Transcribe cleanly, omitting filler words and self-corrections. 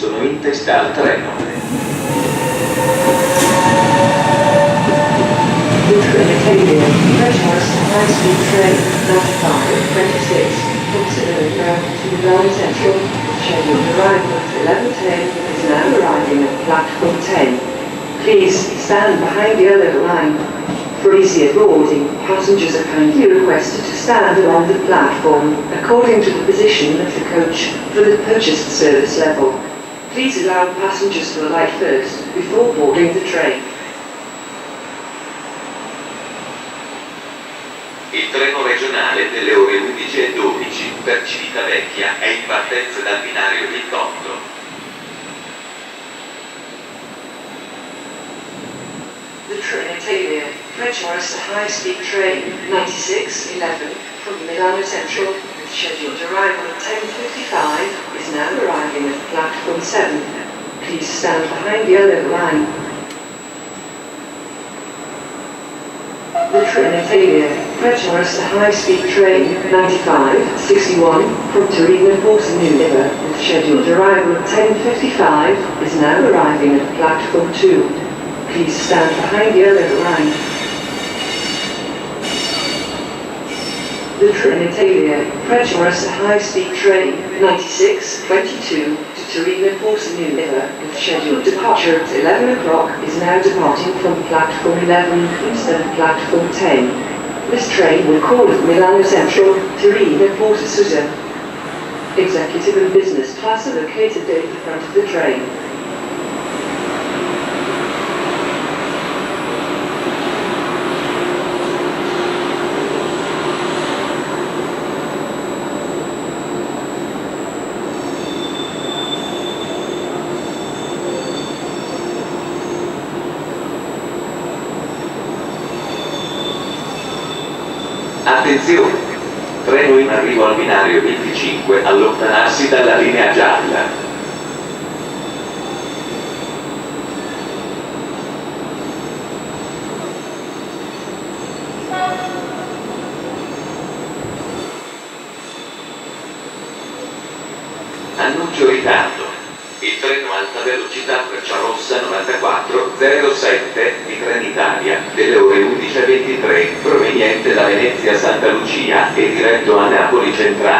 sono in testa al treno. The Trenitalia, Regior's high-speed train, 9526, from Cinema to Milan Central, scheduled arrival at 11:10, is now arriving at platform 10. Please stand behind the other line. For easier boarding, passengers are kindly requested to stand along the platform, according to the position of the coach, for the purchased service level. Please allow passengers to alight first, before boarding the train. Il treno regionale delle ore 11:12 per Civitavecchia è in partenza dal binario d'incontro. The Trenitalia, Regior's high-speed train, 9611, from Milano Central, with scheduled arrival at 10:55, is now arriving at platform 7. Please stand behind the other line. The Trenitalia, Regior's high-speed train, 9561, from Torino Porto Nuova, with scheduled arrival at 10:55, is now arriving at platform 2. Please stand behind the other line. The Trenitalia, Regior's high-speed train, 9622, to Torino Porto Nuova, with scheduled departure at 11 o'clock, is now departing from platform 11 instead of platform 10. This train will call at Milano Central, Torino Porto Susa. Executive and business class are located at the front of the train. Attenzione! Treno in arrivo al binario 25, allontanarsi dalla linea gialla. Annuncio ritardo. Il treno alta velocità Frecciarossa 9407 di Trenitalia, delle ore 11:23, proveniente da Venezia Santa Lucia e diretto a Napoli Centrale.